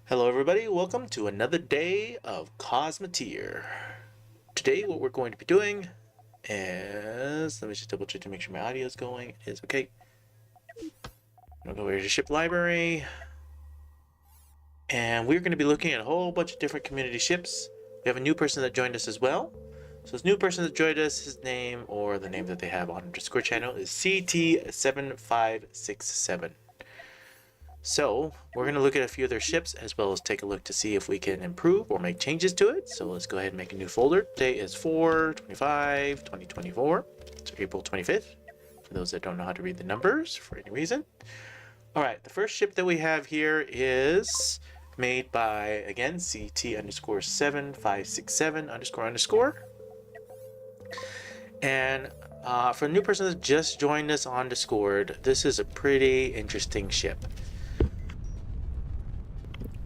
Hello everybody, welcome to another day of Cosmoteer. Today what we're going to be doing is, let me just double check to make sure my audio is going. It is okay. I'm going to go over to ship library. And we're going to be looking at a whole bunch of different community ships. We have a new person that joined us as well. So this new person that joined us, his name, or the name that they have on our Discord channel, is CT7567. So we're going to look at a few of their ships as well as take a look to see if we can improve or make changes to it. So let's go ahead and make a new folder. Today is 4/25/2024. It's April 25th, for those that don't know how to read the numbers for any reason. All right, the first ship that we have here is made by, again, CT_7567__. And for a new person that just joined us on Discord, this is a pretty interesting ship.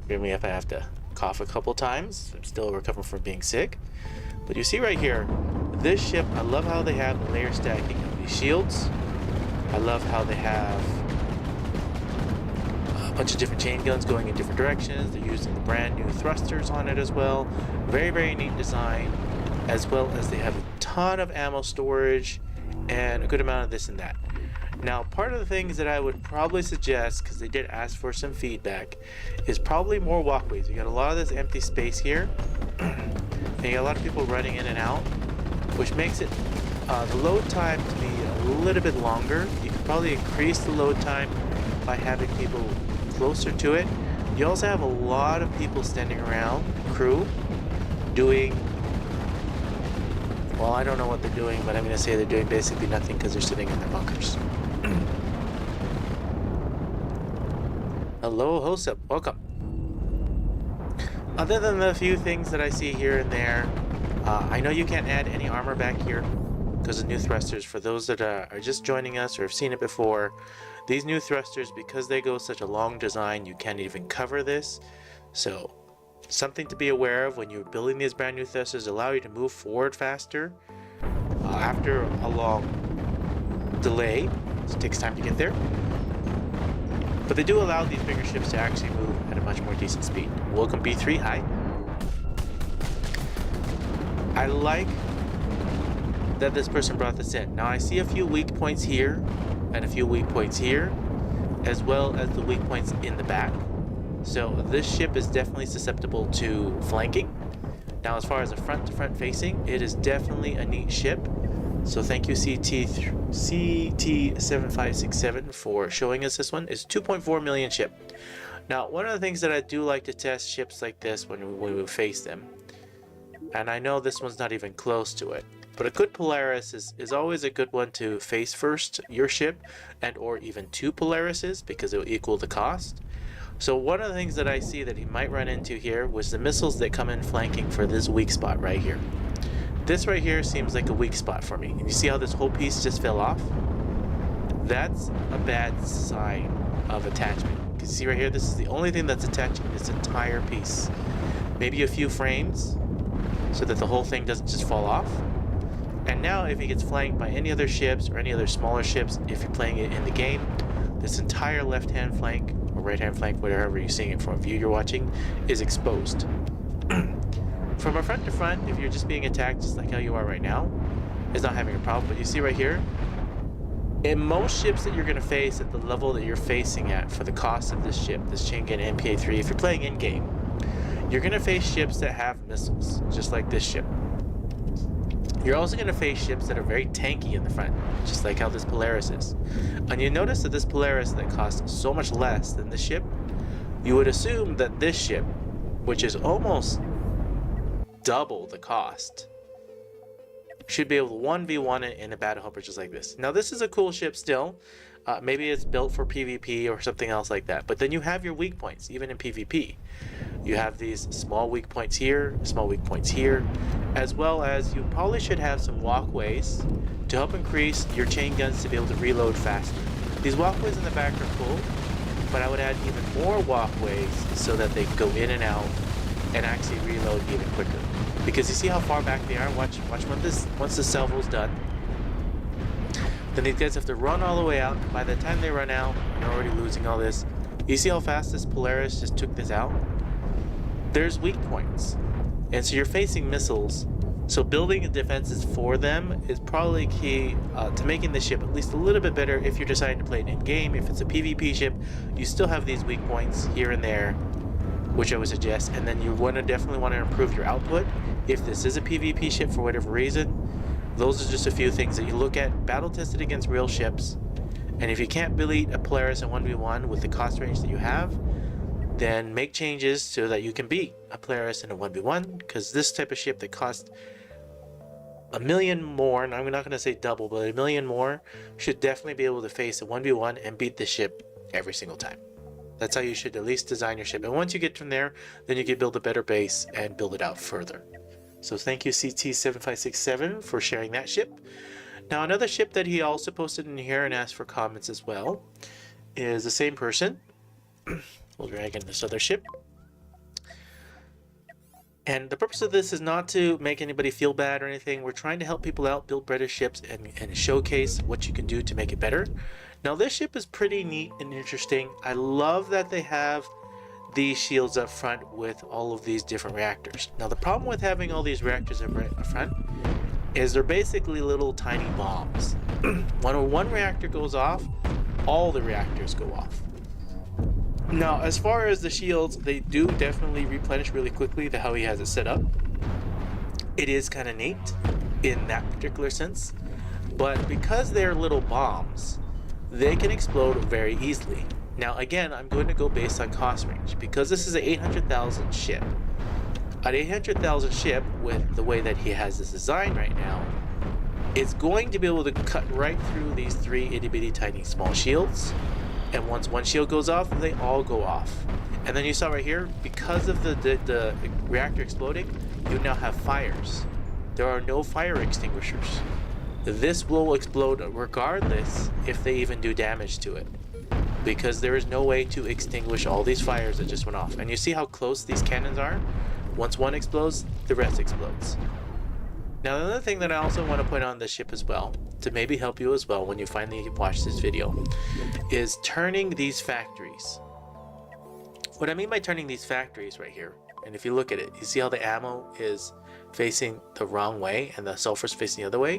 Forgive me if I have to cough a couple times. I'm still recovering from being sick. But you see right here, this ship, I love how they have the layer stacking of these shields. I love how they have a bunch of different chain guns going in different directions. They're using the brand new thrusters on it as well. Very, very neat design. As well as they have a ton of ammo storage and a good amount of this and that. Now, part of the things that I would probably suggest, because they did ask for some feedback, is probably more walkways. You got a lot of this empty space here, and you got a lot of people running in and out, which makes it the load time to be a little bit longer. You could probably increase the load time by having people closer to it. You also have a lot of people standing around, crew, doing, well, I don't know what they're doing, but I'm going to say they're doing basically nothing because they're sitting in their bunkers. Hello, host up, welcome. Other than the few things that I see here and there, I know you can't add any armor back here because of new thrusters. For those that are just joining us or have seen it before, these new thrusters, because they go such a long design, you can't even cover this. So something to be aware of when you're building these brand new thrusters, allow you to move forward faster after a long delay. So it takes time to get there. But they do allow these bigger ships to actually move at a much more decent speed. Welcome B3, hi. I like that this person brought this in. Now I see a few weak points here and a few weak points here, as well as the weak points in the back. So this ship is definitely susceptible to flanking. Now as far as a front-to-front facing, it is definitely a neat ship. So thank you CT7567 for showing us this one. It's 2.4 million ship. Now one of the things that I do like to test ships like this when we face them, and I know this one's not even close to it, but a good Polaris is always a good one to face first your ship, and or even two Polarises, because it will equal the cost. So one of the things that I see that he might run into here was the missiles that come in flanking for this weak spot right here. This right here seems like a weak spot for me. And you see how this whole piece just fell off? That's a bad sign of attachment. You can see right here, this is the only thing that's attaching this entire piece. Maybe a few frames so that the whole thing doesn't just fall off. And now if he gets flanked by any other ships or any other smaller ships, if you're playing it in the game, this entire left-hand flank or right-hand flank, whatever you're seeing it from view you're watching, is exposed. From a front to front, if you're just being attacked just like how you are right now, is not having a problem. But you see right here, in most ships that you're going to face at the level that you're facing at for the cost of this ship, this chain gun MPA-3, if you're playing in-game, you're going to face ships that have missiles, just like this ship. You're also going to face ships that are very tanky in the front, just like how this Polaris is. And you notice that this Polaris that costs so much less than this ship, you would assume that this ship, which is almost double the cost, should be able to 1v1 in a battle hopper just like this. Now this is a cool ship still. Maybe it's built for PvP or something else like that. But then you have your weak points, even in PvP. You have these small weak points here, small weak points here, as well as you probably should have some walkways to help increase your chain guns to be able to reload faster. These walkways in the back are cool, but I would add even more walkways so that they go in and out and actually reload even quicker. Because you see how far back they are? Watch once the salvo's done. Then these guys have to run all the way out. By the time they run out, you're already losing all this. You see how fast this Polaris just took this out? there's weak points. And so you're facing missiles. So building defenses for them is probably key to making the ship at least a little bit better if you're deciding to play it in-game. If it's a PvP ship, you still have these weak points here and there, which I would suggest. And then you definitely want to improve your output. If this is a PvP ship for whatever reason, those are just a few things that you look at, battle tested against real ships. And if you can't beat a Polaris in 1v1 with the cost range that you have, then make changes so that you can beat a Polaris in a 1v1, because this type of ship that costs $1 million more, and I'm not going to say double, but $1 million more, should definitely be able to face a 1v1 and beat the ship every single time. That's how you should at least design your ship. And once you get from there, then you can build a better base and build it out further. So thank you CT7567 for sharing that ship. Now another ship that he also posted in here and asked for comments as well is the same person. We'll drag in this other ship. And the purpose of this is not to make anybody feel bad or anything. We're trying to help people out, build better ships, and showcase what you can do to make it better. Now this ship is pretty neat and interesting. I love that they have these shields up front with all of these different reactors. Now the problem with having all these reactors up front is they're basically little tiny bombs. When one reactor goes off, all the reactors go off. Now, as far as the shields, they do definitely replenish really quickly, how he has it set up. It is kind of neat in that particular sense, but because they're little bombs, they can explode very easily. Now, again, I'm going to go based on cost range, because this is an 800,000 ship. An 800,000 ship, with the way that he has this design right now, it's going to be able to cut right through these three itty-bitty tiny small shields. And once one shield goes off, they all go off. And then you saw right here, because of the reactor exploding, you now have fires. There are no fire extinguishers. This will explode regardless if they even do damage to it, because there is no way to extinguish all these fires that just went off. And you see how close these cannons are? Once one explodes, the rest explodes. Now, another thing that I also want to point on this ship as well, to maybe help you as well when you finally watch this video, is turning these factories. What I mean by turning these factories right here, and if you look at it, you see how the ammo is facing the wrong way and the sulfur's facing the other way?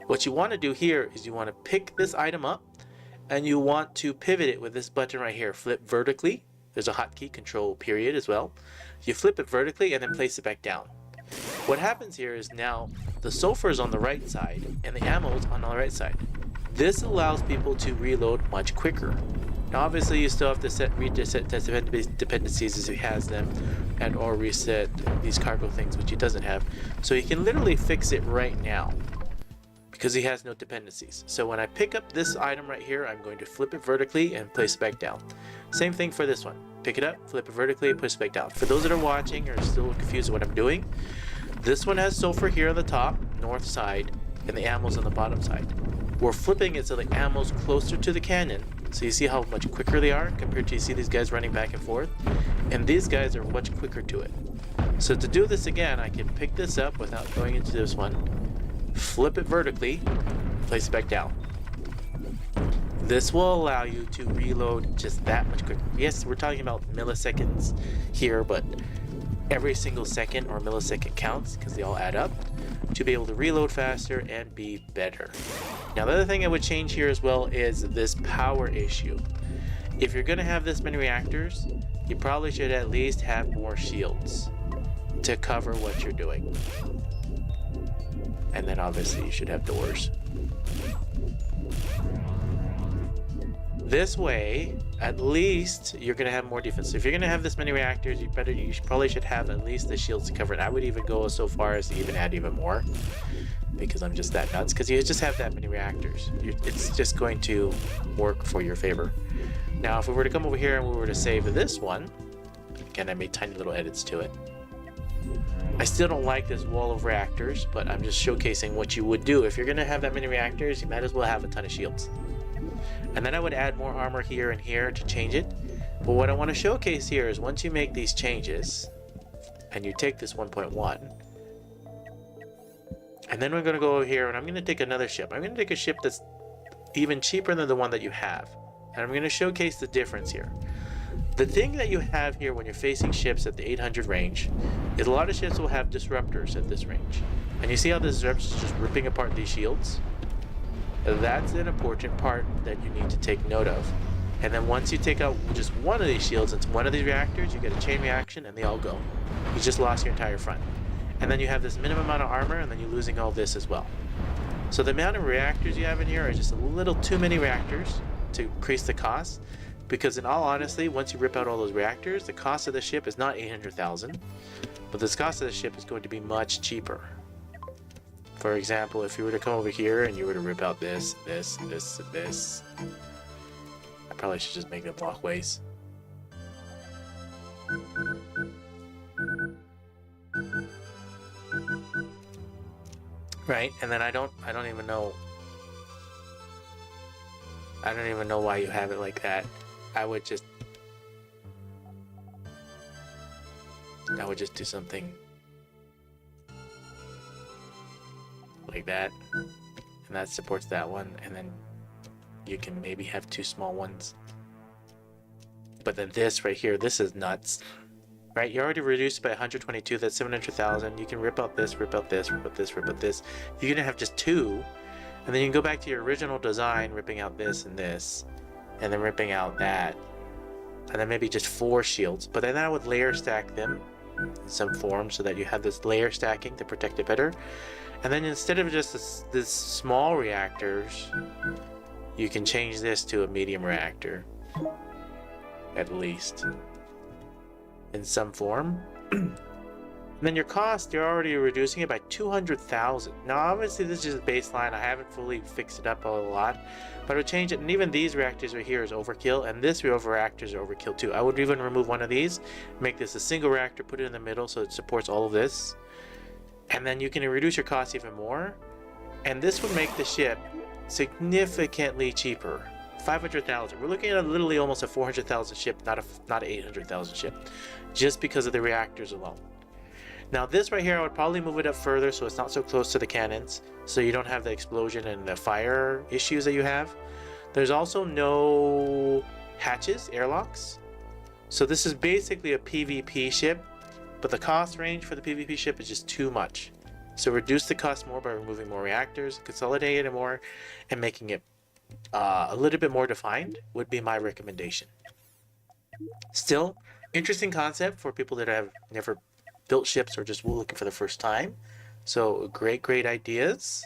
What you want to do here is you want to pick this item up and you want to pivot it with this button right here, flip vertically. There's a hotkey, control period as well. You flip it vertically and then place it back down. What happens here is now the sulfur is on the right side and the ammo is on the right side. This allows people to reload much quicker. Now obviously you still have to reset dependencies as he has them, and or reset these cargo things, which he doesn't have. So he can literally fix it right now because he has no dependencies. So when I pick up this item right here, I'm going to flip it vertically and place it back down. Same thing for this one. Pick it up, flip it vertically, push it back down. For those that are watching or still confused with what I'm doing, this one has sulfur here on the top, north side, and the ammo's on the bottom side. We're flipping it so the ammo's closer to the cannon. So you see how much quicker they are compared to, you see these guys running back and forth? And these guys are much quicker to it. So to do this again, I can pick this up without going into this one, flip it vertically, place it back down. This will allow you to reload just that much quicker. Yes, we're talking about milliseconds here, but every single second or millisecond counts because they all add up to be able to reload faster and be better. Now the other thing I would change here as well is this power issue. If you're going to have this many reactors, you probably should at least have more shields to cover what you're doing. And then obviously you should have doors. This way, at least you're going to have more defense. So if you're going to have this many reactors, you probably should have at least the shields to cover it. I would even go so far as to even add even more, because I'm just that nuts. Because you just have that many reactors, it's just going to work for your favor. Now, if we were to come over here and we were to save this one, again, I made tiny little edits to it. I still don't like this wall of reactors, but I'm just showcasing what you would do. If you're going to have that many reactors, you might as well have a ton of shields. And then I would add more armor here and here to change it. But what I want to showcase here is once you make these changes, and you take this 1.1, and then we're going to go over here, and I'm going to take another ship. I'm going to take a ship that's even cheaper than the one that you have. And I'm going to showcase the difference here. The thing that you have here when you're facing ships at the 800 range is a lot of ships will have disruptors at this range. And you see how the disruptors is just ripping apart these shields? That's an important part that you need to take note of. And then once you take out just one of these shields into one of these reactors, you get a chain reaction and they all go. You just lost your entire front. And then you have this minimum amount of armor and then you're losing all this as well. So the amount of reactors you have in here are just a little too many reactors to increase the cost. Because in all honesty, once you rip out all those reactors, the cost of the ship is not 800,000, but the cost of the ship is going to be much cheaper. For example, if you were to come over here and you were to rip out this, this, this, and this, I probably should just make them walkways. Right, and then I don't even know why you have it like that. I would just do something like that, and that supports that one, and then you can maybe have two small ones. But then this right here, this is nuts. Right, you already reduced by 122, that's 700,000. You can rip out this, rip out this, rip out this, rip out this. You're gonna have just two, and then you can go back to your original design, ripping out this and this, and then ripping out that, and then maybe just 4 shields. But then I would layer stack them in some form so that you have this layer stacking to protect it better. And then instead of just this small reactors, you can change this to a medium reactor, at least, in some form. And then your cost, you're already reducing it by 200,000. Now obviously this is just baseline, I haven't fully fixed it up a lot, but I would change it. And even these reactors right here is overkill, and this reactor is overkill too. I would even remove one of these, make this a single reactor, put it in the middle so it supports all of this, and then you can reduce your cost even more, and this would make the ship significantly cheaper. 500,000. We're looking at literally almost a 400,000 ship, not an 800,000 ship, just because of the reactors alone. Now this right here, I would probably move it up further so it's not so close to the cannons, so you don't have the explosion and the fire issues that you have. There's also no hatches, airlocks. So this is basically a PvP ship, but the cost range for the PvP ship is just too much. So reduce the cost more by removing more reactors, consolidate it more, and making it a little bit more defined would be my recommendation. Still, interesting concept for people that have never built ships or just looking for the first time. So great ideas.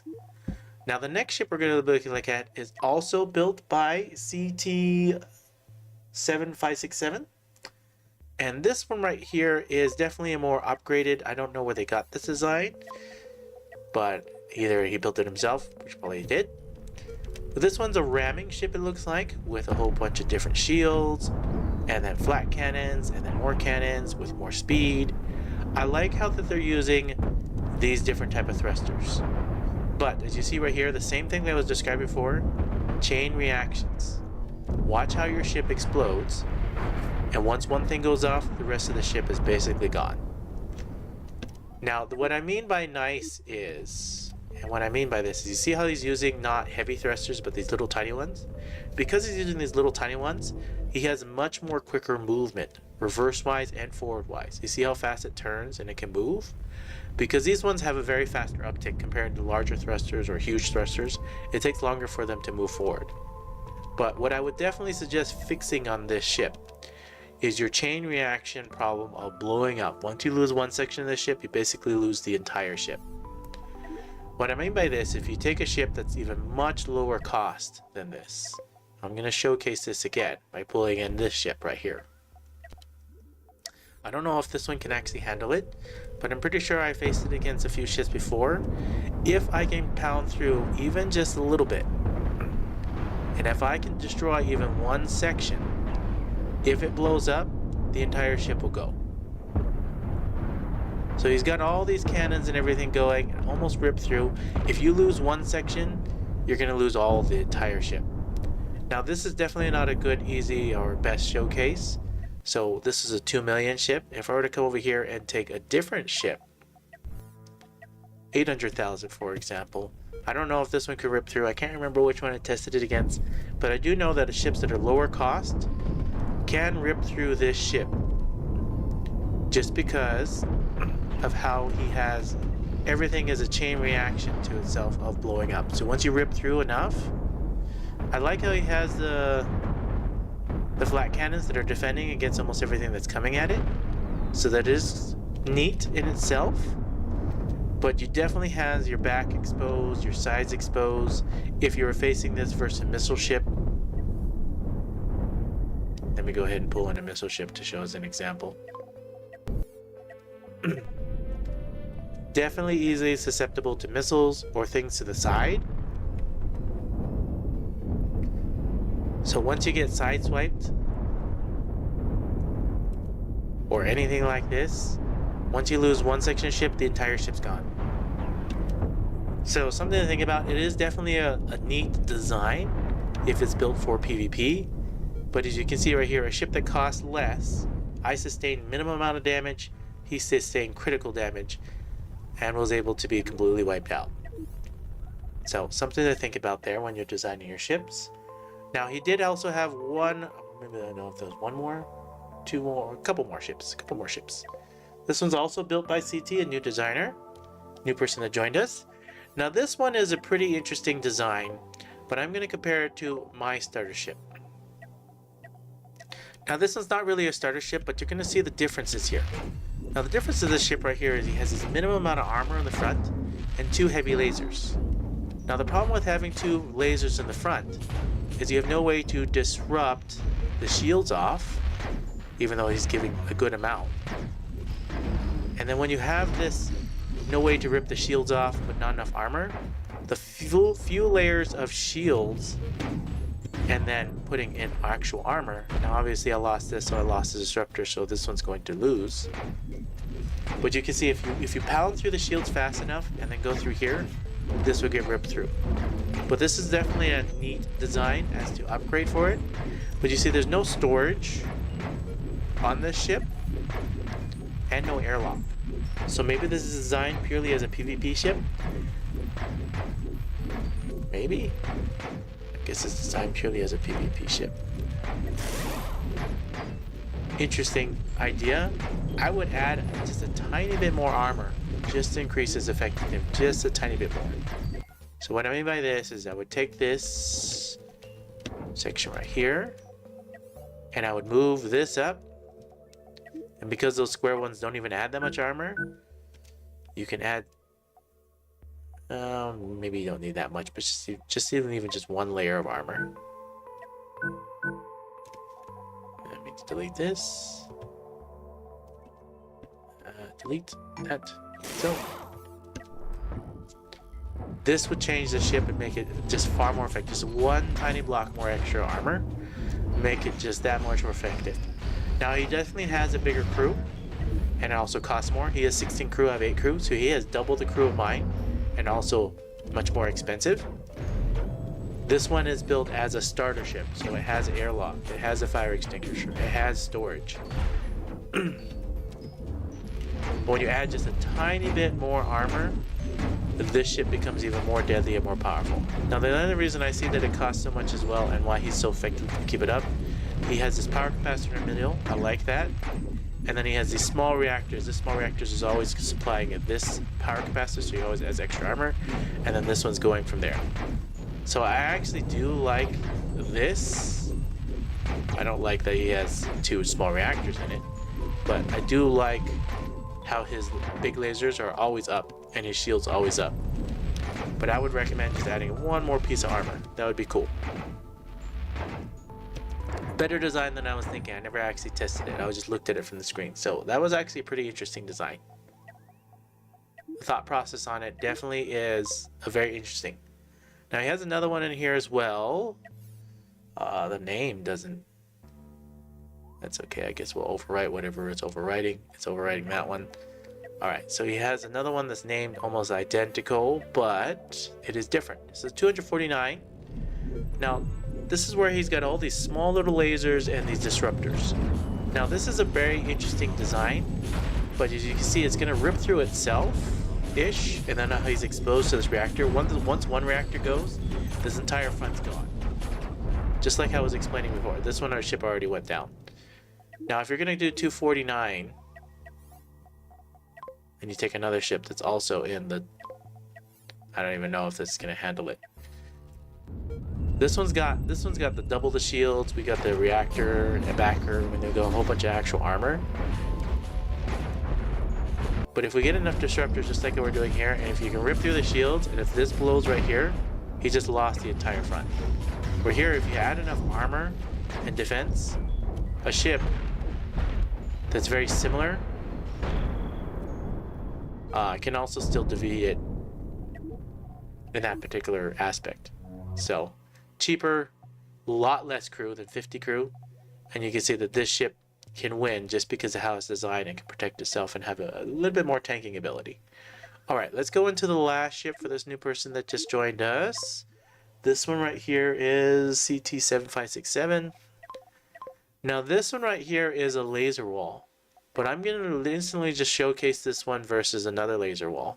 Now the next ship we're going to be looking at is also built by CT7567. And this one right here is definitely a more upgraded. I don't know where they got this design, but either he built it himself, which probably he did. But this one's a ramming ship, it looks like, with a whole bunch of different shields, and then flat cannons, and then more cannons with more speed. I like how that they're using these different type of thrusters. But as you see right here, the same thing that I was described before, chain reactions. Watch how your ship explodes, and once one thing goes off, the rest of the ship is basically gone. Now, what I mean by nice is, and what I mean by this is, you see how he's using not heavy thrusters, but these little tiny ones? Because he's using these little tiny ones, he has much more quicker movement, reverse-wise and forward-wise. You see how fast it turns and it can move? Because these ones have a very faster uptick compared to larger thrusters or huge thrusters. It takes longer for them to move forward. But what I would definitely suggest fixing on this ship is your chain reaction problem of blowing up. Once you lose one section of the ship, you basically lose the entire ship. What I mean by this, if you take a ship that's even much lower cost than this, I'm going to showcase this again by pulling in this ship right here. I don't know if this one can actually handle it, but I'm pretty sure I faced it against a few ships before. If I can pound through even just a little bit, and if I can destroy even one section, if it blows up, the entire ship will go. So he's got all these cannons and everything going, almost ripped through. If you lose one section, you're going to lose all the entire ship. Now this is definitely not a good, easy, or best showcase. So this is a 2 million ship. If I were to come over here and take a different ship, 800,000 for example, I don't know if this one could rip through. I can't remember which one I tested it against, but I do know that the ships that are lower cost can rip through this ship just because of how he has everything as a chain reaction to itself of blowing up. So once you rip through enough, I like how he has the flat cannons that are defending against almost everything that's coming at it. So that is neat in itself. But you definitely has your back exposed, your sides exposed. If you were facing this versus a missile ship, let me go ahead and pull in a missile ship to show as an example. Definitely easily susceptible to missiles or things to the side. So once you get sideswiped or anything like this, once you lose one section of ship, the entire ship's gone. So something to think about. It is definitely a neat design if it's built for PvP. But as you can see right here, a ship that costs less, I sustained minimum amount of damage, he sustained critical damage, and was able to be completely wiped out. So something to think about there when you're designing your ships. Now he did also have one, maybe I don't know if there was one more, two more, a couple more ships. This one's also built by CT, a new designer, new person that joined us. Now this one is a pretty interesting design, but I'm going to compare it to my starter ship. Now this one's not really a starter ship, but you're going to see the differences here. Now the difference of this ship right here is he has his minimum amount of armor in the front and 2 heavy lasers. Now the problem with having 2 lasers in the front is you have no way to disrupt the shields off, even though he's giving a good amount. And then when you have this no way to rip the shields off but not enough armor, the few layers of shields and then putting in actual armor. Now obviously I lost this, so I lost the disruptor, so this one's going to lose. But you can see if you pound through the shields fast enough and then go through here, this will get ripped through. But this is definitely a neat design as to upgrade for it. But you see there's no storage on this ship and no airlock. So maybe this is designed purely as a PvP ship. Maybe? I guess it's designed purely as a PvP ship. Interesting idea. I would add just a tiny bit more armor just to increase its effectiveness just a tiny bit more. So what I mean by this is I would take this section right here and I would move this up, and because those square ones don't even add that much armor, you can add maybe you don't need that much, but just even just 1 layer of armor. Let me delete this. Delete that. So this would change the ship and make it just far more effective. Just 1 tiny block more extra armor, make it just that much more effective. Now he definitely has a bigger crew, and it also costs more. He has 16 crew, I have 8 crew, so he has double the crew of mine, and also much more expensive. This one is built as a starter ship, so it has airlock, it has a fire extinguisher, it has storage. When you add just a tiny bit more armor, this ship becomes even more deadly and more powerful. Now the other reason I see that it costs so much as well and why he's so effective to keep it up, he has this power capacitor in the middle, I like that. And then he has these small reactors. This small reactors is always supplying at this power capacitor, so he always has extra armor. And then this one's going from there. So I actually do like this. I don't like that he has 2 small reactors in it, but I do like how his big lasers are always up and his shield's always up. But I would recommend just adding 1 more piece of armor. That would be cool. Better design than I was thinking. I never actually tested it. I just looked at it from the screen. So that was actually a pretty interesting design. The thought process on it definitely is very interesting. Now he has another one in here as well. The name doesn't. That's okay. I guess we'll overwrite whatever it's overwriting. It's overwriting that one. Alright, so he has another one that's named almost identical, but it is different. So 249. Now, this is where he's got all these small little lasers and these disruptors. Now, this is a very interesting design, but as you can see, it's going to rip through itself-ish, and then he's exposed to this reactor. Once one reactor goes, this entire front's gone. Just like I was explaining before. This one, our ship already went down. Now, if you're going to do 249, and you take another ship that's also in the... I don't even know if this is going to handle it. This one's got the double the shields. We got the reactor, embarker, and they go a whole bunch of actual armor. But if we get enough disruptors, just like we're doing here, and if you can rip through the shields, and if this blows right here, he just lost the entire front. Where here, if you add enough armor and defense, a ship that's very similar can also still defeat it in that particular aspect. So, cheaper, a lot less crew than 50 crew, and you can see that this ship can win just because of how it's designed and can protect itself and have a little bit more tanking ability. Alright, let's go into the last ship for this new person that just joined us. This one right here is CT7567. Now this one right here is a laser wall, but I'm going to instantly just showcase this one versus another laser wall.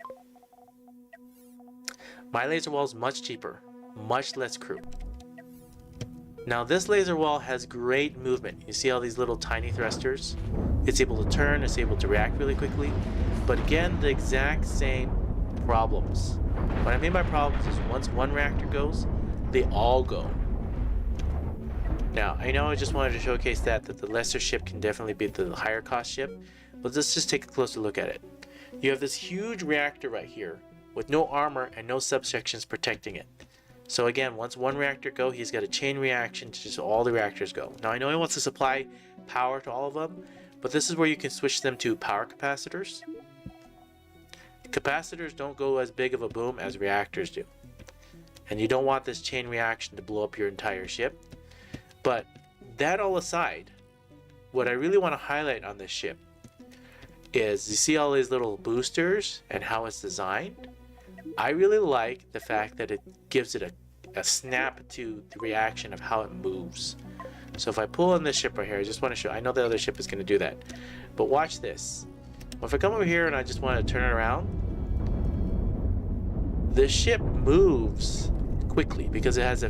My laser wall is much cheaper, much less crew. Now this laser wall has great movement. You see all these little tiny thrusters? It's able to turn, it's able to react really quickly. But again, the exact same problems. What I mean by problems is once one reactor goes, they all go. Now, I know I just wanted to showcase that the lesser ship can definitely beat the higher cost ship, but let's just take a closer look at it. You have this huge reactor right here with no armor and no subsections protecting it. So again, once one reactor go, he's got a chain reaction to just all the reactors go. Now I know he wants to supply power to all of them, but this is where you can switch them to power capacitors. Capacitors don't go as big of a boom as reactors do. And you don't want this chain reaction to blow up your entire ship. But that all aside, what I really want to highlight on this ship is you see all these little boosters and how it's designed. I really like the fact that it gives it a snap to the reaction of how it moves. So if I pull on this ship right here, I just want to show, I know the other ship is going to do that, but watch this. Well, if I come over here and I just want to turn it around, the ship moves quickly because it has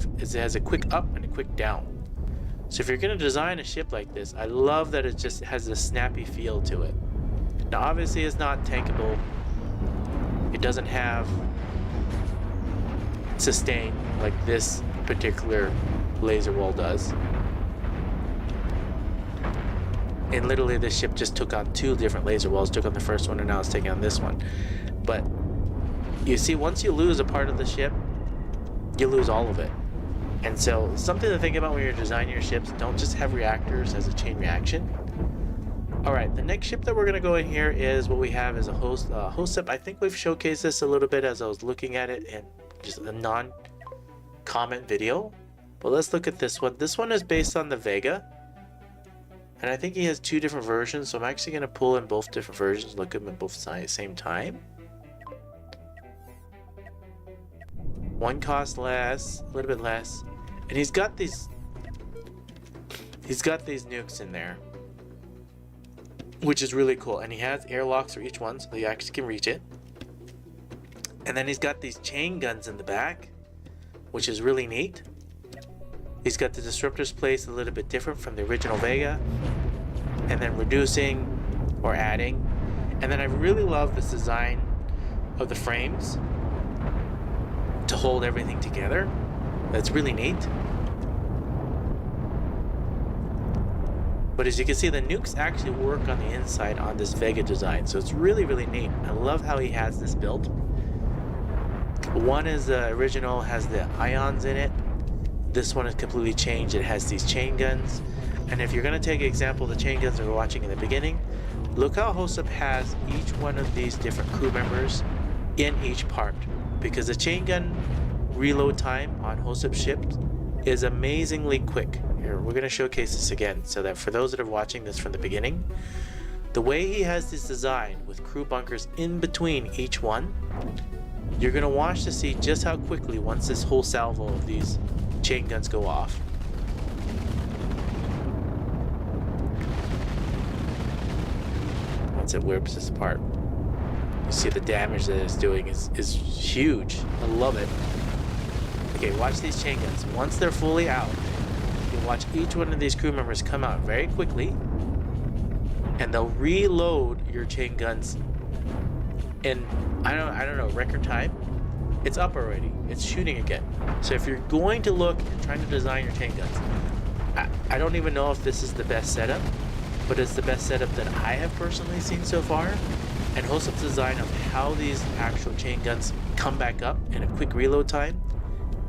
a quick up and a quick down. So if you're going to design a ship like this, I love that it just has a snappy feel to it. Now obviously it's not tankable. It doesn't have sustain like this particular laser wall does. And literally this ship just took on 2 different laser walls, took on the first one and now it's taking on this one. But you see, once you lose a part of the ship, you lose all of it. And so something to think about when you're designing your ships, don't just have reactors as a chain reaction. Alright, the next ship that we're going to go in here is what we have is a host ship. I think we've showcased this a little bit as I was looking at it in just a non-comment video. But let's look at this one. This one is based on the Vega. And I think he has 2 different versions, so I'm actually going to pull in both different versions, look at them at both sides at the same time. One costs less, a little bit less. And he's got these nukes in there, which is really cool. And he has airlocks for each one, so you actually can reach it. And then he's got these chain guns in the back, which is really neat. He's got the disruptors placed a little bit different from the original Vega, and then reducing or adding. And then I really love this design of the frames to hold everything together. That's really neat. But as you can see, the nukes actually work on the inside on this Vega design, so it's really, really neat. I love how he has this built. One is the original, has the ions in it. This one is completely changed. It has these chain guns. And if you're going to take an example of the chain guns that we're watching in the beginning, look how HOSUP has each one of these different crew members in each part. Because the chain gun reload time on HOSUP ships is amazingly quick. Here, we're going to showcase this again so that for those that are watching this from the beginning, the way he has this design with crew bunkers in between each one, you're going to watch to see just how quickly once this whole salvo of these chain guns go off. Once it whips this apart, you see the damage that it's doing is huge. I love it. Okay, watch these chain guns. Once they're fully out, you watch each one of these crew members come out very quickly, and they'll reload your chain guns in, I don't know, record time. It's up already. It's shooting again. So if you're going to look and trying to design your chain guns, I don't even know if this is the best setup, but it's the best setup that I have personally seen so far. And Hosup's design of how these actual chain guns come back up in a quick reload time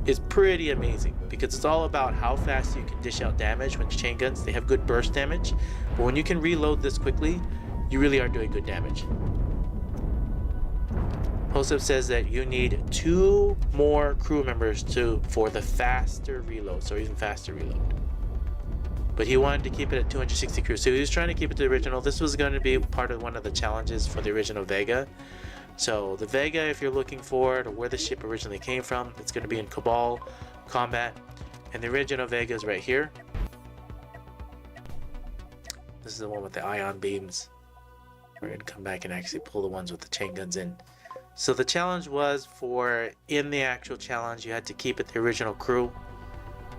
is pretty amazing, because it's all about how fast you can dish out damage when chain guns. They have good burst damage, but when you can reload this quickly, you really are doing good damage. Hosup says that you need 2 more crew members for the faster reload, so even faster reload. But he wanted to keep it at 260 crew, so he was trying to keep it to the original. This was going to be part of one of the challenges for the original Vega. So the Vega, if you're looking for it, or where the ship originally came from, it's going to be in Cabal combat, and the original Vega is right here. This is the one with the ion beams. We're going to come back and actually pull the ones with the chain guns in. So the challenge was in the actual challenge, you had to keep it the original crew.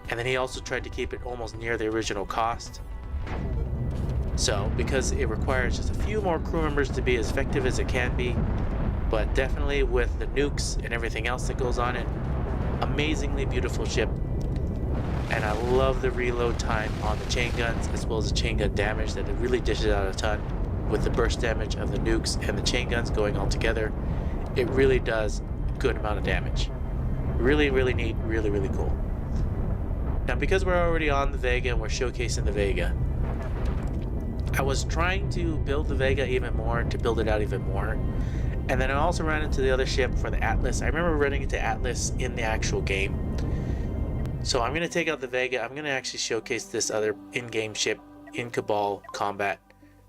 And then he also tried to keep it almost near the original cost. So, because it requires just a few more crew members to be as effective as it can be, but definitely with the nukes and everything else that goes on it, amazingly beautiful ship. And I love the reload time on the chain guns, as well as the chain gun damage, that it really dishes out a ton with the burst damage of the nukes and the chain guns going all together. It really does a good amount of damage. Really, really neat, really, really cool. Now, because we're already on the Vega and we're showcasing the Vega, I was trying to build the Vega even more, to build it out even more. And then I also ran into the other ship for the Atlas. I remember running into Atlas in the actual game. So I'm going to take out the Vega. I'm going to actually showcase this other in-game ship in Cabal combat.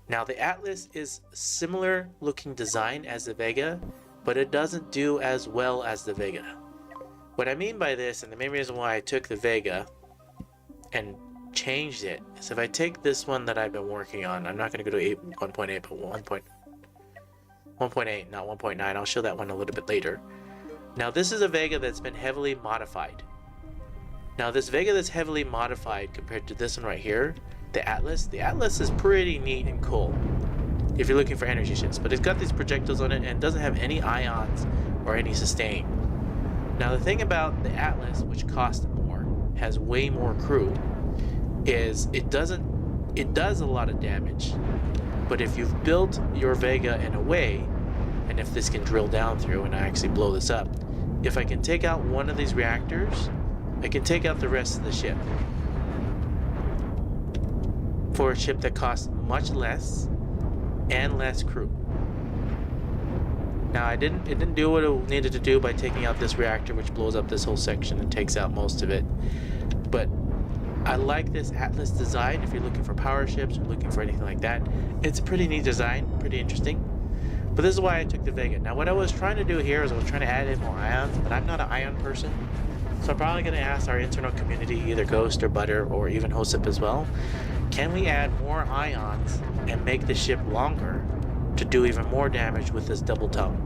Now, the Atlas is similar looking design as the Vega, but it doesn't do as well as the Vega. What I mean by this, and the main reason why I took the Vega and changed it, is if I take this one that I've been working on, I'm not going to go to 1.8, but 1.8, not 1.9. I'll show that one a little bit later. Now, this is a Vega that's been heavily modified. Now, this Vega that's heavily modified compared to this one right here, the Atlas is pretty neat and cool if you're looking for energy ships, but it's got these projectiles on it and it doesn't have any ions or any sustain. Now, the thing about the Atlas, which costs more, has way more crew, is it does a lot of damage. But if you've built your Vega in a way, and if this can drill down through and I actually blow this up, if I can take out one of these reactors, I can take out the rest of the ship. For a ship that costs much less and less crew. Now, it didn't do what it needed to do by taking out this reactor, which blows up this whole section and takes out most of it. But I like this Atlas design if you're looking for power ships or looking for anything like that. It's a pretty neat design, pretty interesting. But this is why I took the Vega. Now, what I was trying to do here is I was trying to add in more ions, but I'm not an ion person. So I'm probably going to ask our internal community, either Ghost or Butter or even Hosip as well, can we add more ions and make the ship longer to do even more damage with this double tongue?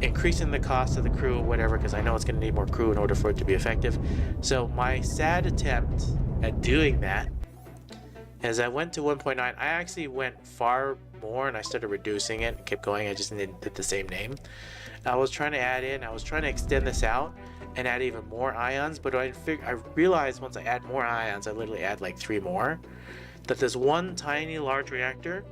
Increasing the cost of the crew or whatever, because I know it's going to need more crew in order for it to be effective. So my sad attempt at doing that, as I went to 1.9, I actually went far more and I started reducing it and kept going. I just did the same name. I was trying to add in, I was trying to extend this out and add even more ions, but I realized once I add more ions, I literally add like 3 more, that this one tiny large reactor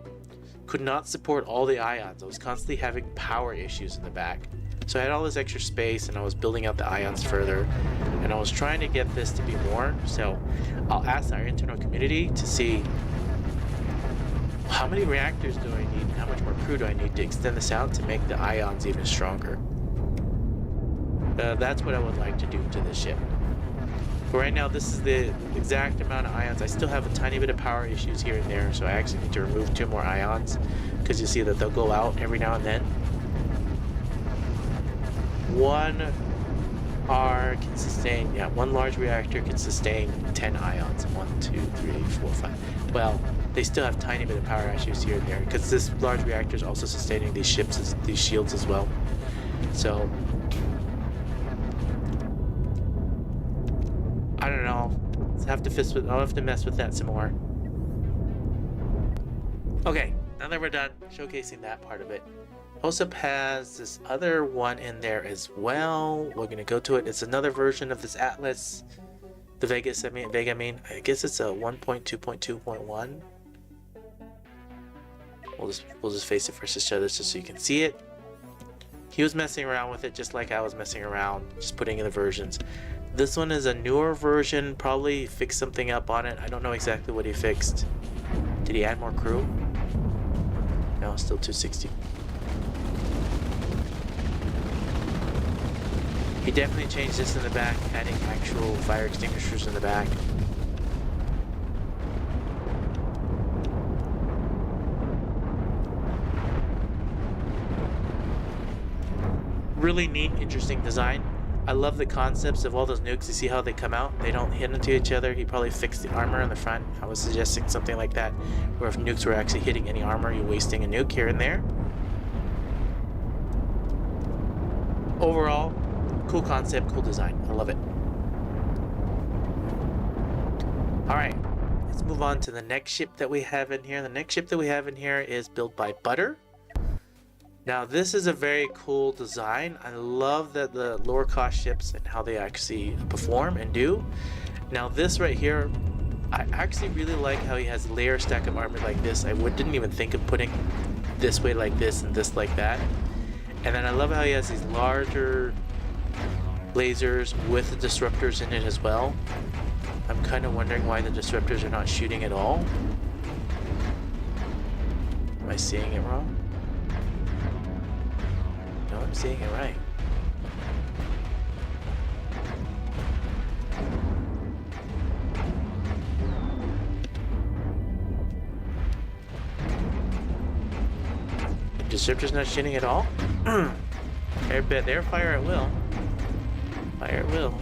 could not support all the ions. I was constantly having power issues in the back. So I had all this extra space and I was building out the ions further and I was trying to get this to be more. So I'll ask our internal community to see how many reactors do I need and how much more crew do I need to extend this out to make the ions even stronger. That's what I would like to do to this ship. But right now, this is the exact amount of ions. I still have a tiny bit of power issues here and there, so I actually need to remove 2 more ions, because you see that they'll go out every now and then. One large reactor can sustain 10 ions. 1, 2, 3, 4, 5. Well, they still have tiny bit of power issues here and there, because this large reactor is also sustaining these ships, these shields as well. So I don't know. I'll have to mess with that some more. Okay, now that we're done showcasing that part of it, also has this other one in there as well. We're gonna go to it. It's another version of this Atlas, the Vega I guess it's a 1.2.2.1. We'll just face it for each other just so you can see it. He was messing around with it just like I was messing around, just putting in the versions. This one is a newer version, probably fixed something up on it. I don't know exactly what he fixed. Did he add more crew? No, still 260. He definitely changed this in the back, adding actual fire extinguishers in the back. Really neat, interesting design. I love the concepts of all those nukes. You see how they come out? They don't hit into each other. He probably fixed the armor in the front. I was suggesting something like that, where if nukes were actually hitting any armor, you're wasting a nuke here and there. Overall, cool concept, cool design. I love it. Alright, let's move on to the next ship that we have in here. The next ship that we have in here is built by Butter. Now this is a very cool design. I love that the lower cost ships and how they actually perform and do. Now this right here, I actually really like how he has layer stack of armor like this. I didn't even think of putting this way like this and this like that. And then I love how he has these larger lasers with the disruptors in it as well. I'm kind of wondering why the disruptors are not shooting at all. Am I seeing it wrong? No, I'm seeing it right. The disruptor's not shooting at all? They're fire at will. Fire at will.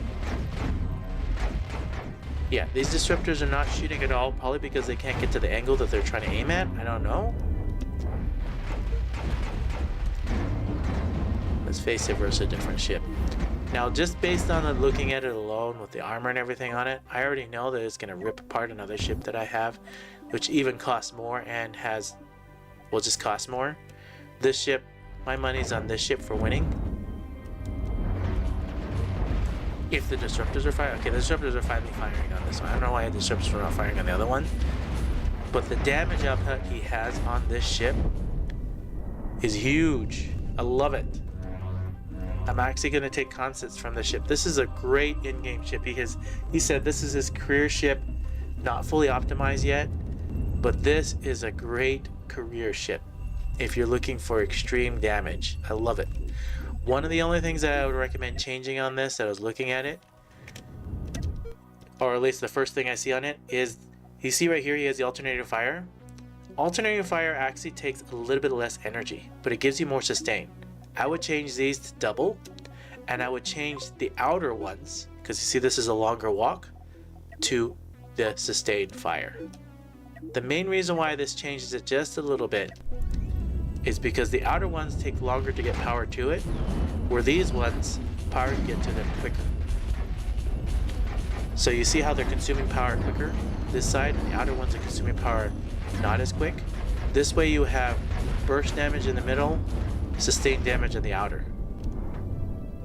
Yeah, these disruptors are not shooting at all, probably because they can't get to the angle that they're trying to aim at. I don't know. Let's face it, versus a different ship. Now, just based on looking at it alone with the armor and everything on it, I already know that it's going to rip apart another ship that I have, which even costs more and will just cost more. This ship, my money's on this ship for winning. If the disruptors are firing, okay, the disruptors are finally firing on this one. I don't know why the disruptors were not firing on the other one, but the damage output he has on this ship is huge. I love it. I'm actually going to take concepts from the ship. This is a great in-game ship. He said this is his career ship, not fully optimized yet, but this is a great career ship if you're looking for extreme damage. I love it. One of the only things that I would recommend changing on this, that I was looking at it, or at least the first thing I see on it, is you see right here he has the alternating fire. Alternating fire actually takes a little bit less energy, but it gives you more sustain. I would change these to double, and I would change the outer ones, because you see this is a longer walk, to the sustained fire. The main reason why this changes it just a little bit is because the outer ones take longer to get power to it, where these ones, power can get to them quicker. So you see how they're consuming power quicker? This side, and the outer ones are consuming power not as quick. This way you have burst damage in the middle, sustained damage in the outer.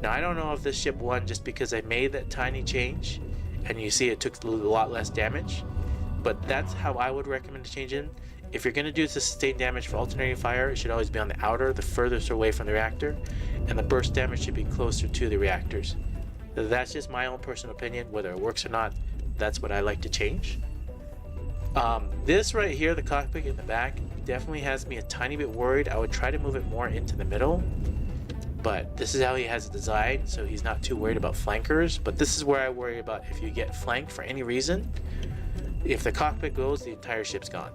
Now I don't know if this ship won just because I made that tiny change, and you see it took a lot less damage, but that's how I would recommend changing. If you're going to do sustained damage for alternating fire, it should always be on the outer, the furthest away from the reactor, and the burst damage should be closer to the reactors. That's just my own personal opinion. Whether it works or not, that's what I like to change. This right here, the cockpit in the back, definitely has me a tiny bit worried. I would try to move it more into the middle, but this is how he has it designed, so he's not too worried about flankers. But this is where I worry about if you get flanked for any reason. If the cockpit goes, the entire ship's gone.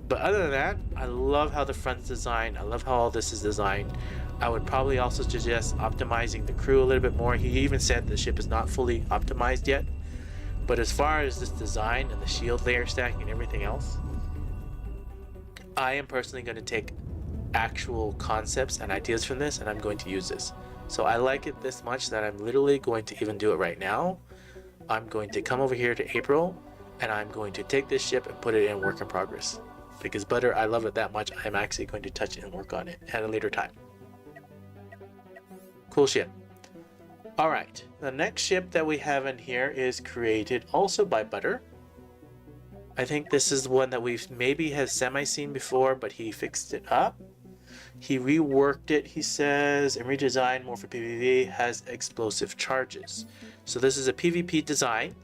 But other than that, I love how the front's designed. I love how all this is designed. I would probably also suggest optimizing the crew a little bit more. He even said the ship is not fully optimized yet. But as far as this design and the shield layer stacking and everything else, I am personally going to take actual concepts and ideas from this, and I'm going to use this. So I like it this much that I'm literally going to even do it right now. I'm going to come over here to April, and I'm going to take this ship and put it in work in progress. because butter, I love it that much, I'm actually going to touch it and work on it at a later time. Cool ship. Alright, the next ship that we have in here is created also by Butter. I think this is one that we've maybe have semi-seen before, but he fixed it up. He reworked it, he says, and redesigned more for PvP, has explosive charges. So this is a PvP design.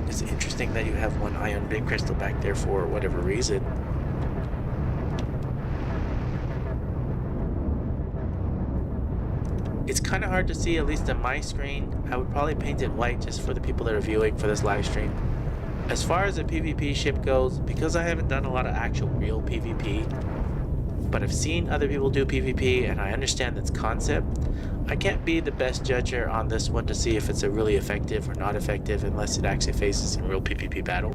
It's interesting that you have one ion big crystal back there for whatever reason. It's kind of hard to see, at least on my screen. I would probably paint it white just for the people that are viewing for this live stream. As far as the PvP ship goes, because I haven't done a lot of actual real PvP, but I've seen other people do PvP and I understand its concept, I can't be the best judger on this one to see if it's a really effective or not effective unless it actually faces in real PvP battle.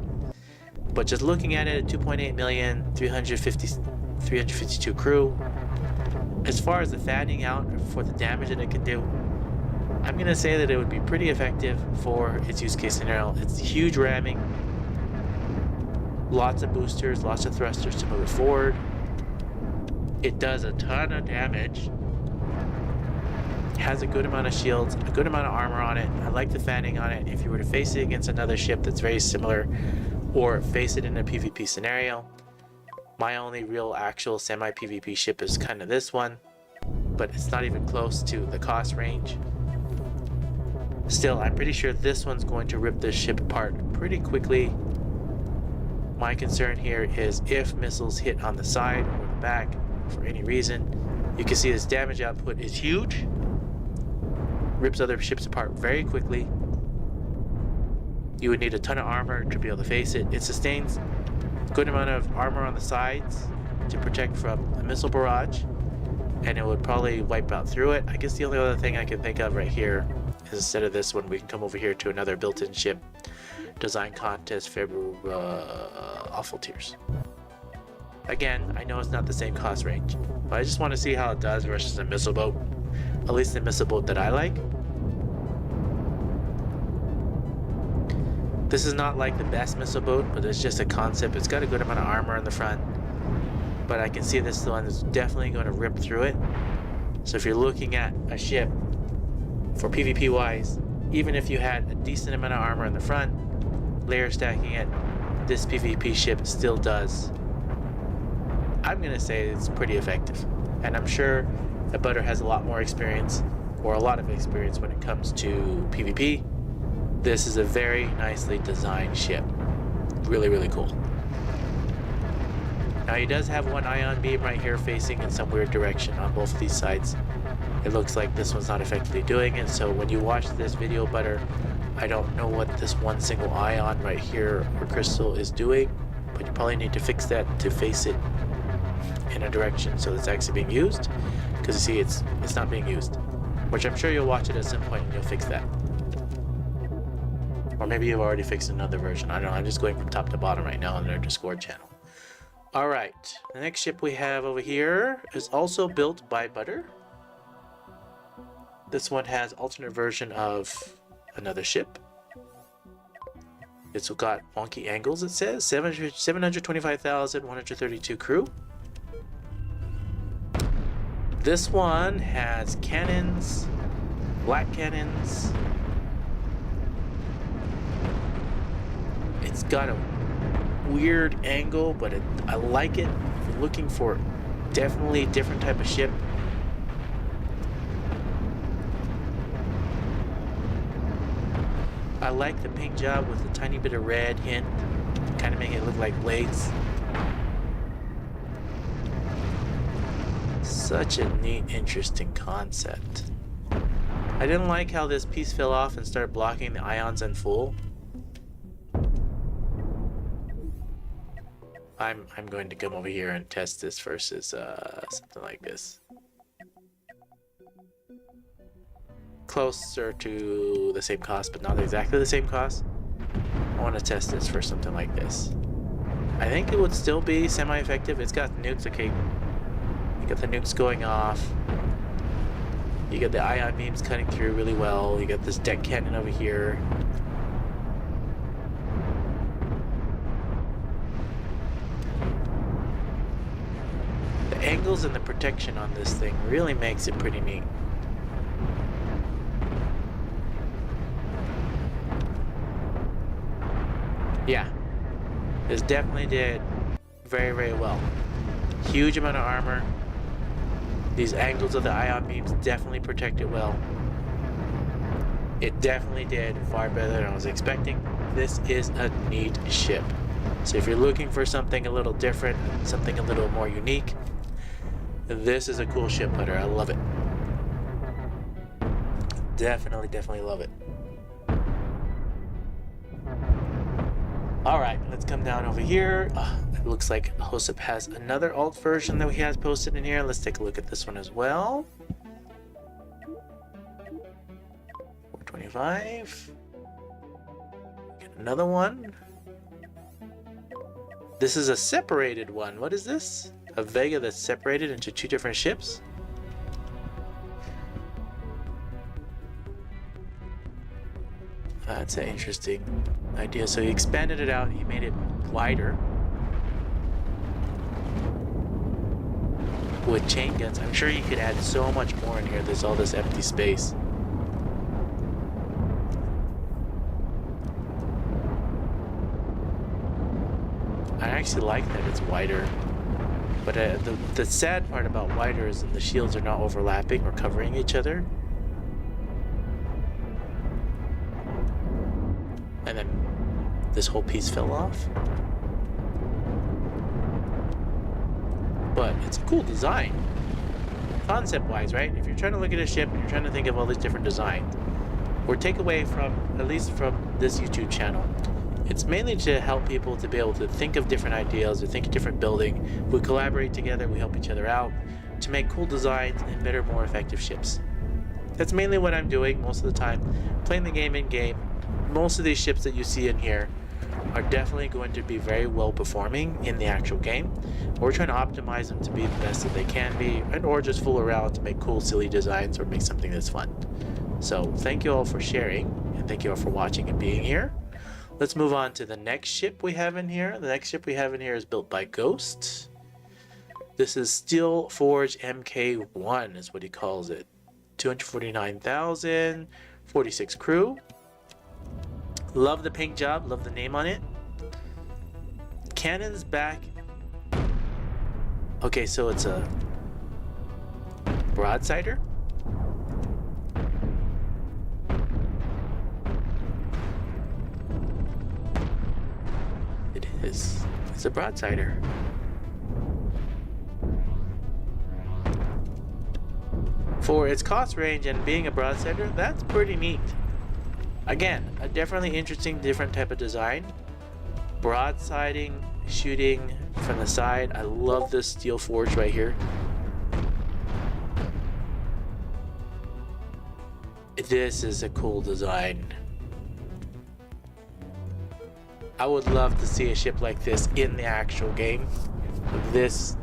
But just looking at it at 2.8 million, 352 crew, as far as the fanning out for the damage that it can do, I'm going to say that it would be pretty effective for its use case scenario. It's huge ramming, lots of boosters, lots of thrusters to move it forward. It does a ton of damage, has a good amount of shields, a good amount of armor on it. I like the fanning on it. If you were to face it against another ship that's very similar, or face it in a PvP scenario, my only real actual semi-PvP ship is kind of this one, but it's not even close to the cost range. Still, I'm pretty sure this one's going to rip this ship apart pretty quickly. My concern here is if missiles hit on the side or the back for any reason. You can see this damage output is huge. Rips other ships apart very quickly. You would need a ton of armor to be able to face it. It sustains a good amount of armor on the sides to protect from a missile barrage, and it would probably wipe out through it. I guess the only other thing I can think of right here is instead of this one, we can come over here to another built-in ship design contest, February Awful Tears. Again, I know it's not the same cost range, but I just want to see how it does versus a missile boat, at least the missile boat that I like. This is not like the best missile boat, but it's just a concept. It's got a good amount of armor in the front, but I can see this one is definitely going to rip through it. So if you're looking at a ship for PvP wise, even if you had a decent amount of armor in the front, layer stacking it, this PvP ship still does. I'm going to say it's pretty effective, and I'm sure that Butter has a lot more experience, or a lot of experience when it comes to PvP. This is a very nicely designed ship. Really, really cool. Now he does have one ion beam right here facing in some weird direction on both of these sides. It looks like this one's not effectively doing it, so when you watch this video, Butter, I don't know what this one single ion right here or crystal is doing, but you probably need to fix that to face it in a direction so it's actually being used, because you see it's not being used, which I'm sure you'll watch it at some point and you'll fix that. Or maybe you've already fixed another version. I don't know. I'm just going from top to bottom right now on their Discord channel. Alright, the next ship we have over here is also built by Butter. This one has alternate version of another ship. It's got wonky angles, it says. 725,132 crew. This one has cannons, black cannons. It's got a weird angle, but I like it. If you're looking for definitely a different type of ship, I like the paint job with a tiny bit of red hint, kind of making it look like blades. Such a neat, interesting concept. I didn't like how this piece fell off and started blocking the ions in full. I'm going to come over here and test this versus something like this. Closer to the same cost, but not exactly the same cost. I want to test this for something like this. I think it would still be semi-effective. It's got nukes, okay. You got the nukes going off. You get the ion beams cutting through really well. You got this deck cannon over here. The angles and the protection on this thing really makes it pretty neat. Yeah, this definitely did very, very well. Huge amount of armor. These angles of the ion beams definitely protect it well. It definitely did far better than I was expecting. This is a neat ship. So if you're looking for something a little different, something a little more unique, this is a cool ship putter. I love it. Definitely love it. Alright, let's come down over here. It looks like Hosip has another alt version that he has posted in here. Let's take a look at this one as well. 425. Get another one. This is a separated one. What is this? A Vega that's separated into two different ships? That's an interesting idea. So he expanded it out, he made it wider with chain guns. I'm sure you could add so much more in here. There's all this empty space. I actually like that it's wider. But the sad part about wider is that the shields are not overlapping or covering each other. And then this whole piece fell off. But it's a cool design. Concept-wise, right? If you're trying to look at a ship and you're trying to think of all these different designs, or take away from, at least from this YouTube channel, it's mainly to help people to be able to think of different ideas or think of different building. We collaborate together, we help each other out to make cool designs and better, more effective ships. That's mainly what I'm doing most of the time, playing the game in-game. Most of these ships that you see in here are definitely going to be very well performing in the actual game. We're trying to optimize them to be the best that they can be, and or just fool around to make cool, silly designs or make something that's fun. So thank you all for sharing, and thank you all for watching and being here. Let's move on to the next ship we have in here. The next ship we have in here is built by Ghost. This is Steel Forge MK1 is what he calls it. 249,000, 46 crew. Love the paint job, love the name on it. Cannon's back. Okay, so it's a Broadsider. It is. It's a Broadsider. For its cost range and being a Broadsider, that's pretty neat. Again, a definitely interesting, different type of design. Broadsiding, shooting from the side. I love this steel forge right here. This is a cool design. I would love to see a ship like this in the actual game. This,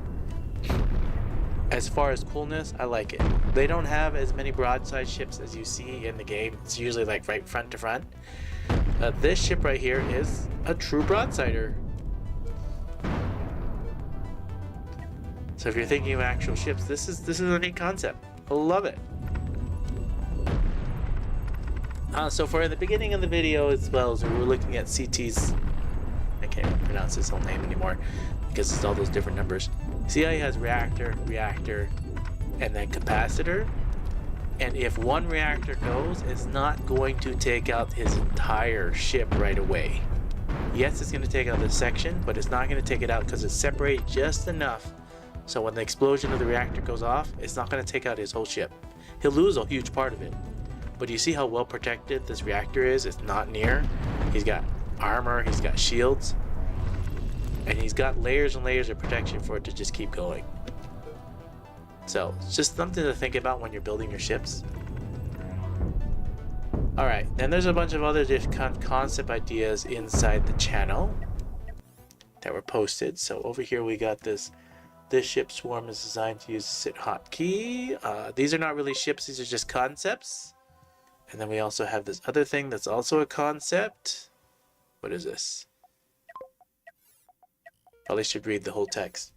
as far as coolness, I like it. They don't have as many broadside ships as you see in the game. It's usually like right front to front. This ship right here is a true Broadsider. So if you're thinking of actual ships, this is a neat concept. I love it. So for the beginning of the video as well, as we were looking at CT's, I can't pronounce his whole name anymore because it's all those different numbers. See how he has reactor, and then capacitor? And if one reactor goes, it's not going to take out his entire ship right away. Yes, it's going to take out this section, but it's not going to take it out because it's separated just enough so when the explosion of the reactor goes off, it's not going to take out his whole ship. He'll lose a huge part of it. But you see how well protected this reactor is? It's not near. He's got armor, he's got shields, and he's got layers and layers of protection for it to just keep going. So it's just something to think about when you're building your ships. Alright, then there's a bunch of other different concept ideas inside the channel that were posted. So over here we got this This ship swarm is designed to use the sit hotkey. These are not really ships, these are just concepts. And then we also have this other thing that's also a concept. What is this? Probably should read the whole text.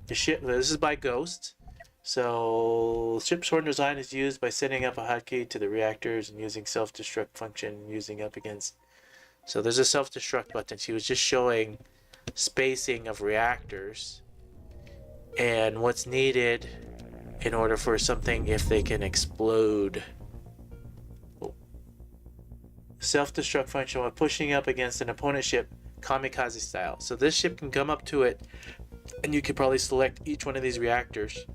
The ship, this is by Ghost. So, ship swarm design is used by setting up a hotkey to the reactors and using self-destruct function using up against. So there's a self-destruct button. She was just showing spacing of reactors and what's needed in order for something if they can explode. Self-destruct function while pushing up against an opponent ship, kamikaze style. So this ship can come up to it and you can probably select each one of these reactors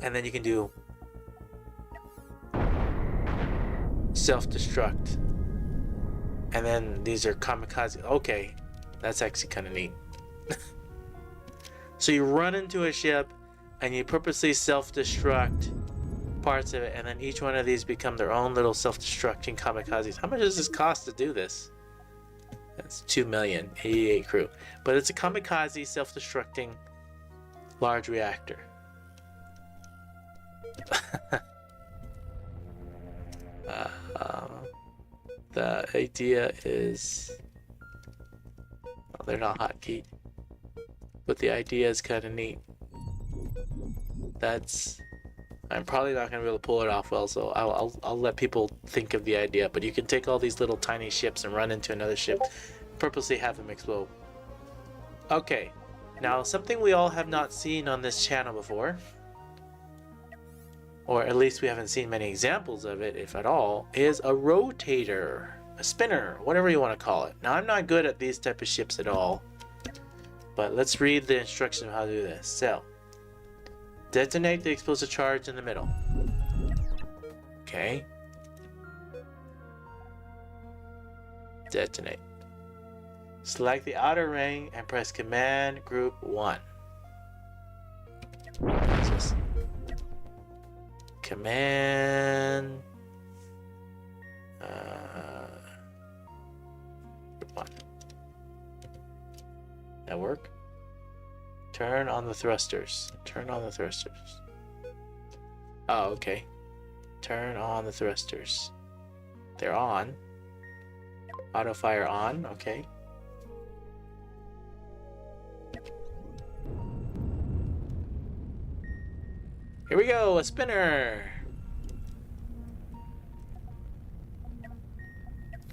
and then you can do self-destruct. And then these are kamikaze. Okay, that's actually kind of neat. So you run into a ship and you purposely self-destruct parts of it, and then each one of these become their own little self-destructing kamikazes. How much does this cost to do this? That's 2 million, 88 crew. But it's a kamikaze self-destructing large reactor. The idea is, well, they're not hotkey, but the idea is kind of neat. I'm probably not gonna be able to pull it off well, so I'll let people think of the idea. But you can take all these little tiny ships and run into another ship, purposely have them explode. Okay, now something we all have not seen on this channel before, or at least we haven't seen many examples of it, if at all, is a rotator, a spinner, whatever you want to call it. Now I'm not good at these type of ships at all, but let's read the instructions of how to do this. So, detonate the explosive charge in the middle. Okay. Detonate. Select the outer ring and press Command Group 1. What's this? Command Group 1. That work? Turn on the thrusters. Turn on the thrusters. Oh, okay. Turn on the thrusters. They're on. Auto fire on. Okay. Here we go, a spinner.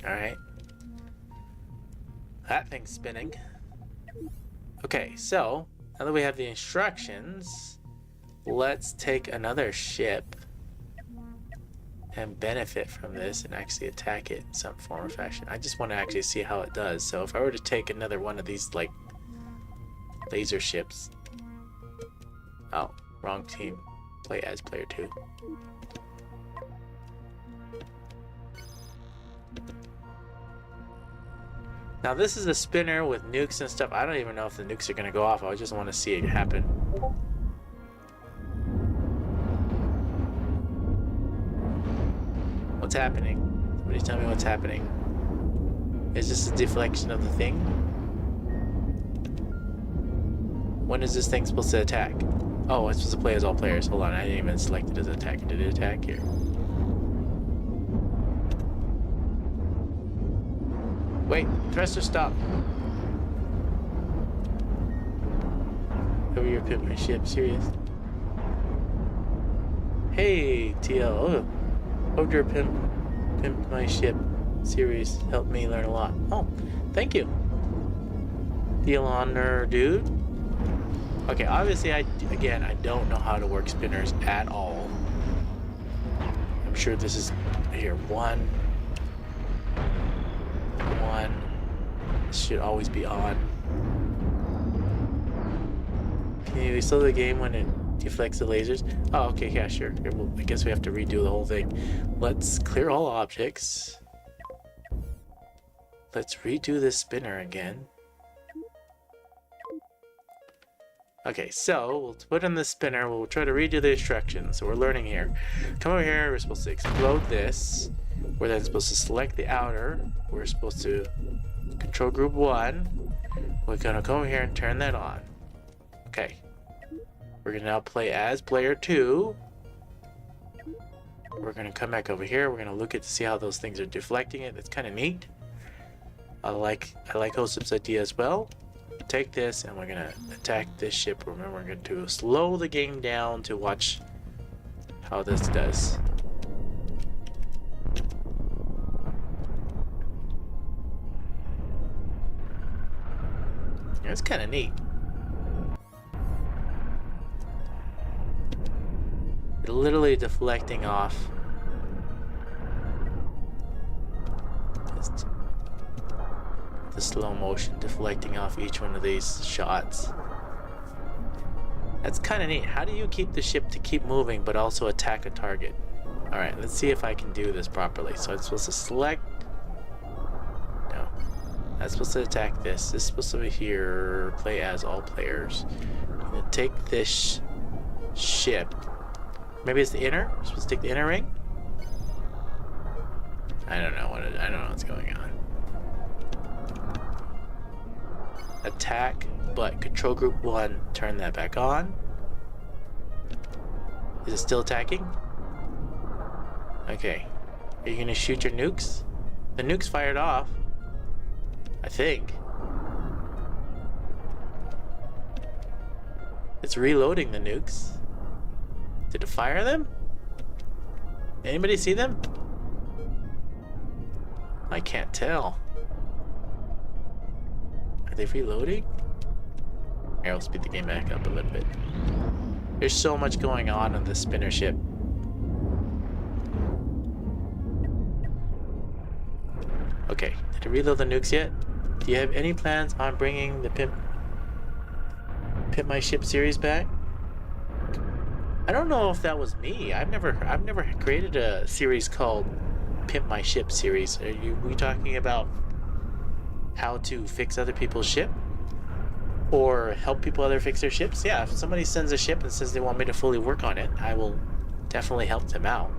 Alright. That thing's spinning. Okay, so now that we have the instructions, let's take another ship and benefit from this and actually attack it in some form or fashion. I just want to actually see how it does. So if I were to take another one of these like laser ships. Oh, wrong team. Play as player 2. Now this is a spinner with nukes and stuff. I don't even know if the nukes are gonna go off. I just want to see it happen. What's happening? Somebody tell me what's happening. Is this a deflection of the thing? When is this thing supposed to attack? Oh, it's supposed to play as all players. Hold on, I didn't even select it as attack. Did it attack here? Wait, thruster stop. Over your pimp my ship, serious. Hey, TL. Oh, over your pimp my ship, series. Helped me learn a lot. Oh, thank you. TLNY dude. Okay, obviously, I don't know how to work spinners at all. I'm sure this is here. One. This should always be on. Can you slow the game when it deflects the lasers? Oh, okay, yeah, sure. Here, well, I guess we have to redo the whole thing. Let's clear all objects. Let's redo this spinner again. Okay, so we'll put in the spinner. We'll try to redo the instructions. So we're learning here. Come over here. We're supposed to explode this. We're then supposed to select the outer. We're supposed to control group 1. We're gonna come over here and turn that on. Okay. We're gonna now play as player 2. We're gonna come back over here. We're gonna look at to see how those things are deflecting it. That's kind of neat. I like Hosip's idea as well. Take this and we're gonna attack this ship. Remember, we're going to slow the game down to watch how this does. It's kind of neat. It's literally deflecting off. Just the slow motion deflecting off each one of these shots. That's kind of neat. How do you keep the ship to keep moving but also attack a target? Alright, let's see if I can do this properly. So I'm supposed to select... No. I'm supposed to attack this. This is supposed to be here. Play as all players. I'm going to take this ship. Maybe it's the inner? I'm supposed to take the inner ring? I don't know what's going on. Attack, but control group 1, turn that back on. Is it still attacking? Okay. Are you gonna shoot your nukes? The nukes fired off. I think. It's reloading the nukes. Did it fire them? Anybody see them? I can't tell. Are they reloading? Here, I'll speed the game back up a little bit. There's so much going on this spinner ship. Okay, did it reload the nukes yet? Do you have any plans on bringing the Pimp My Ship series back? I don't know if that was me. I've never created a series called Pimp My Ship series. Are we talking about how to fix other people's ship? Or help people other fix their ships? Yeah, if somebody sends a ship and says they want me to fully work on it, I will definitely help them out.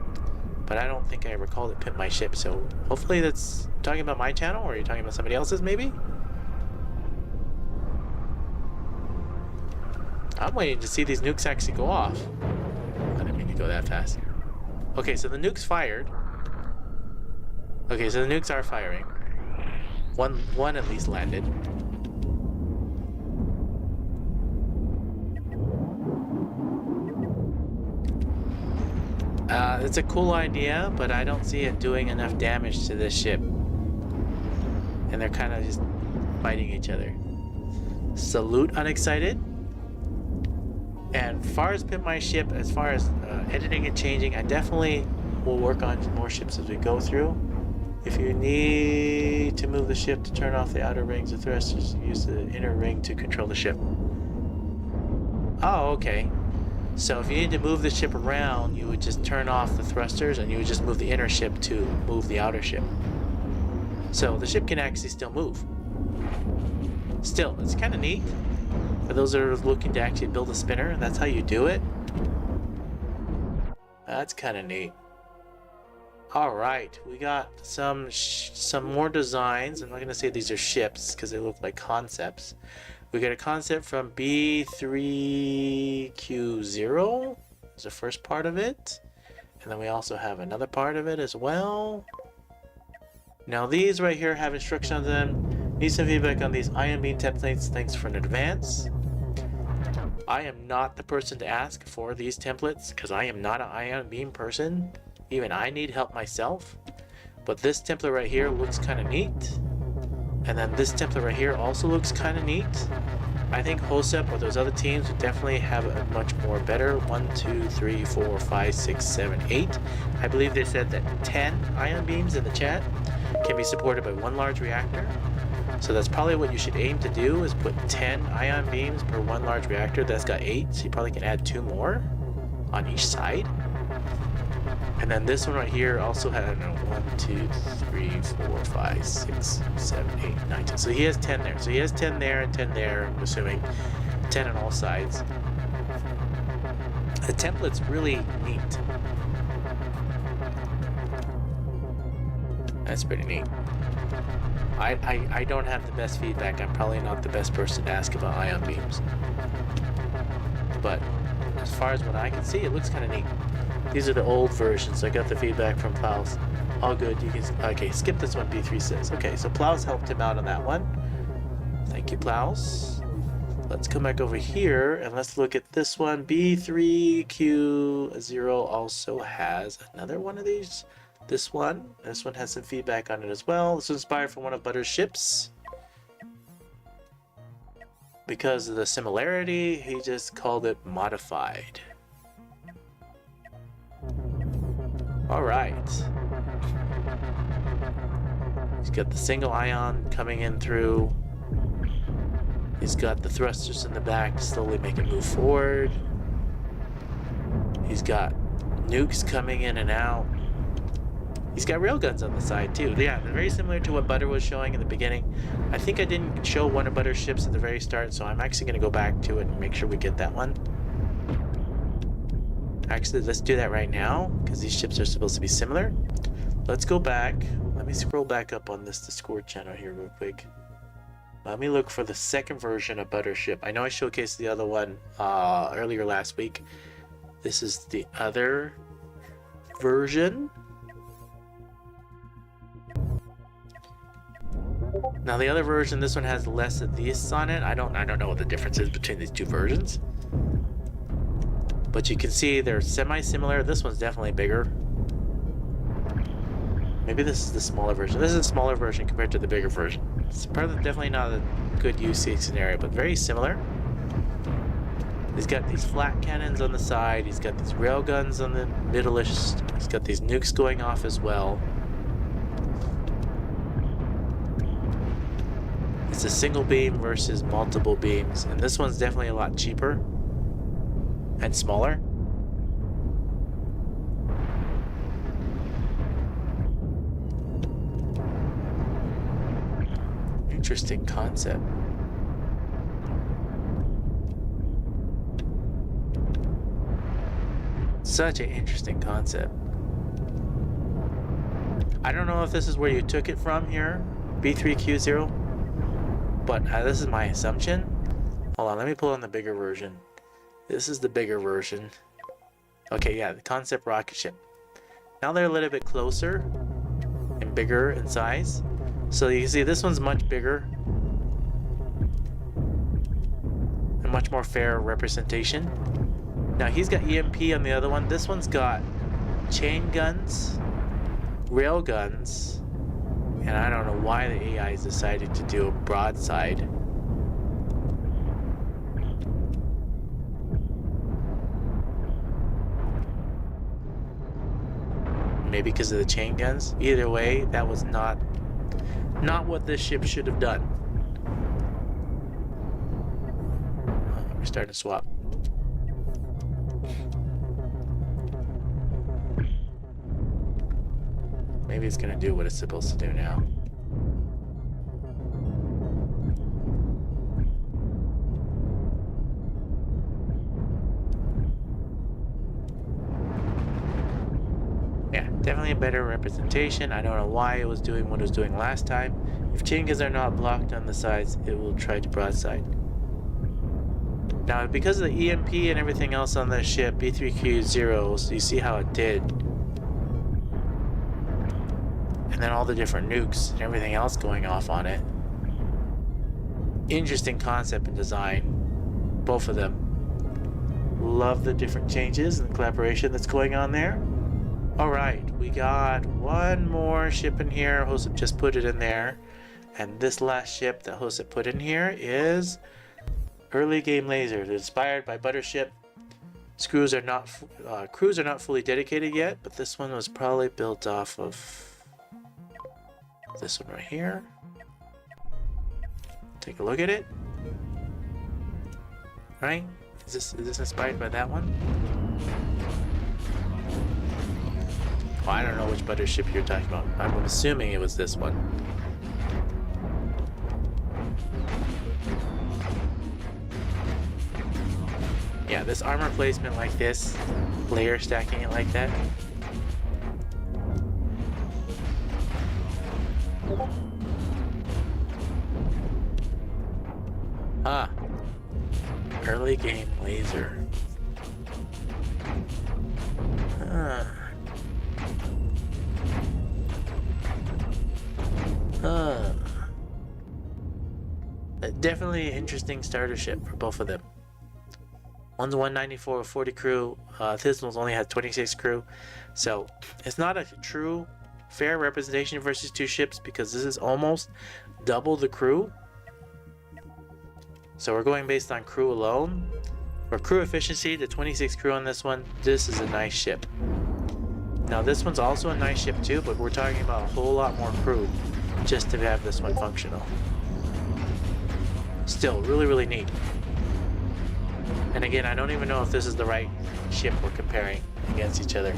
But I don't think I ever called it Pimp My Ship, so hopefully that's talking about my channel, or are you talking about somebody else's maybe? I'm waiting to see these nukes actually go off. I didn't mean to go that fast. Okay, so the nukes fired. Okay, so the nukes are firing. One at least landed. It's a cool idea, but I don't see it doing enough damage to this ship. And they're kind of just fighting each other. Salute Unexcited. And as far as Pimp My Ship, as far as editing and changing, I definitely will work on more ships as we go through. If you need to move the ship to turn off the outer rings, the thrusters use the inner ring to control the ship. Oh, okay. So if you need to move the ship around, you would just turn off the thrusters and you would just move the inner ship to move the outer ship. So the ship can actually still move. Still, it's kind of neat. For those that are looking to actually build a spinner, that's how you do it. That's kind of neat. Alright, we got some more designs. I'm not going to say these are ships because they look like concepts. We got a concept from B3Q0 is the first part of it. And then we also have another part of it as well. Now these right here have instructions on them. Need some feedback on these ion beam templates. Thanks for an advance. I am not the person to ask for these templates because I am not an ion beam person. Even I need help myself. But this template right here looks kind of neat. And then this template right here also looks kind of neat. I think HOSEP or those other teams would definitely have a much more better 1, 2, 3, 4, 5, 6, 7, 8. I believe they said that 10 ion beams in the chat can be supported by one large reactor. So that's probably what you should aim to do, is put 10 ion beams per one large reactor. That's got 8, so you probably can add 2 more on each side. And then this one right here also had, I don't know, 1, 2, 3, 4, 5, 6, 7, 8, 9, 10. So he has 10 there. So he has 10 there and 10 there, I'm assuming. 10 on all sides. The template's really neat. That's pretty neat. I don't have the best feedback. I'm probably not the best person to ask about ion beams. But as far as what I can see, it looks kind of neat. These are the old versions. I got the feedback from Plows. All good. You can okay. Skip this one. B3 says. Okay, so Plows helped him out on that one. Thank you, Plows. Let's come back over here and let's look at this one. B3Q0 also has another one of these. This one has some feedback on it as well. It's inspired from one of Butter's ships. Because of the similarity, he just called it modified. All right. He's got the single ion coming in through. He's got the thrusters in the back to slowly make it move forward. He's got nukes coming in and out. He's got railguns on the side too. Yeah, they're very similar to what Butter was showing in the beginning. I think I didn't show one of Butter's ships at the very start, so I'm actually going to go back to it and make sure we get that one. Actually, let's do that right now, because these ships are supposed to be similar. Let's go back. Let me scroll back up on this Discord channel here real quick. Let me look for the second version of Butter's ship. I know I showcased the other one earlier last week. This is the other version. Now the other version, this one has less of this on it. I don't know what the difference is between these two versions. But you can see they're semi-similar. This one's definitely bigger. Maybe this is the smaller version. This is a smaller version compared to the bigger version. It's probably definitely not a good UC scenario, but very similar. He's got these flat cannons on the side. He's got these railguns on the middle-ish. He's got these nukes going off as well. It's a single beam versus multiple beams, and this one's definitely a lot cheaper and smaller. Interesting concept. Such an interesting concept. I don't know if this is where you took it from here, B3Q0. But this is my assumption. Hold on, let me pull on the bigger version. This is the bigger version. Okay, yeah, the concept rocket ship. Now they're a little bit closer and bigger in size. So you can see this one's much bigger. And much more fair representation. Now he's got EMP on the other one. This one's got chain guns, rail guns, and I don't know why the AI has decided to do a broadside. Maybe because of the chain guns. Either way, that was not what this ship should have done. We're starting to swap. Maybe it's gonna do what it's supposed to do now. Yeah, definitely a better representation. I don't know why it was doing what it was doing last time. If chain guns are not blocked on the sides, it will try to broadside. Now, because of the EMP and everything else on the ship, B3Q0, so you see how it did. And then all the different nukes and everything else going off on it. Interesting concept and design, both of them. Love the different changes and collaboration that's going on there. Alright, we got one more ship in here. Josep just put it in there. And this last ship that Josep put in here is Early Game Laser. It's inspired by Butter ship. Crews are not fully dedicated yet, but this one was probably built off of this one right here. Take a look at it. Right? Is this inspired by that one? Oh, I don't know which Butter ship you're talking about. I'm assuming it was this one. Yeah, this armor placement like this, layer stacking it like that. Ah, early game laser. Definitely an interesting starter ship for both of them. One's 194 with 40 crew. This one's only has 26 crew. So it's not a true fair representation versus two ships because this is almost double the crew. So we're going based on crew alone. For crew efficiency, the 26 crew on this one, this is a nice ship. Now this one's also a nice ship too, but we're talking about a whole lot more crew just to have this one functional. Still, really, really neat. And again, I don't even know if this is the right ship we're comparing against each other.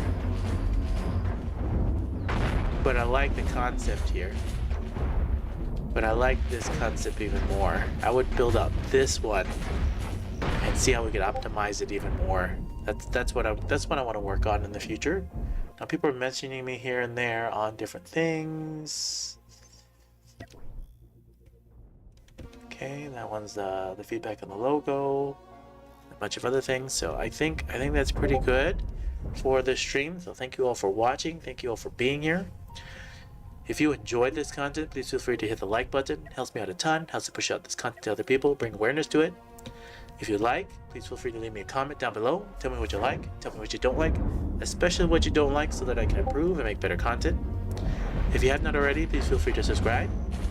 But I like the concept here. But I like this concept even more. I would build out this one and see how we could optimize it even more. That's what I want to work on in the future. Now people are mentioning me here and there on different things. Okay, that one's the feedback on the logo, a bunch of other things. So I think that's pretty good for this stream. So thank you all for watching. Thank you all for being here. If you enjoyed this content, please feel free to hit the like button. It helps me out a ton, helps to push out this content to other people, bring awareness to it. If you like, please feel free to leave me a comment down below. Tell me what you like, tell me what you don't like, especially what you don't like so that I can improve and make better content. If you have not already, please feel free to subscribe.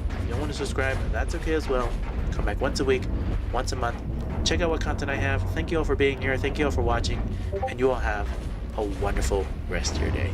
If you don't want to subscribe, that's okay as well. Come back once a week, once a month. Check out what content I have. Thank you all for being here. Thank you all for watching. And you all have a wonderful rest of your day.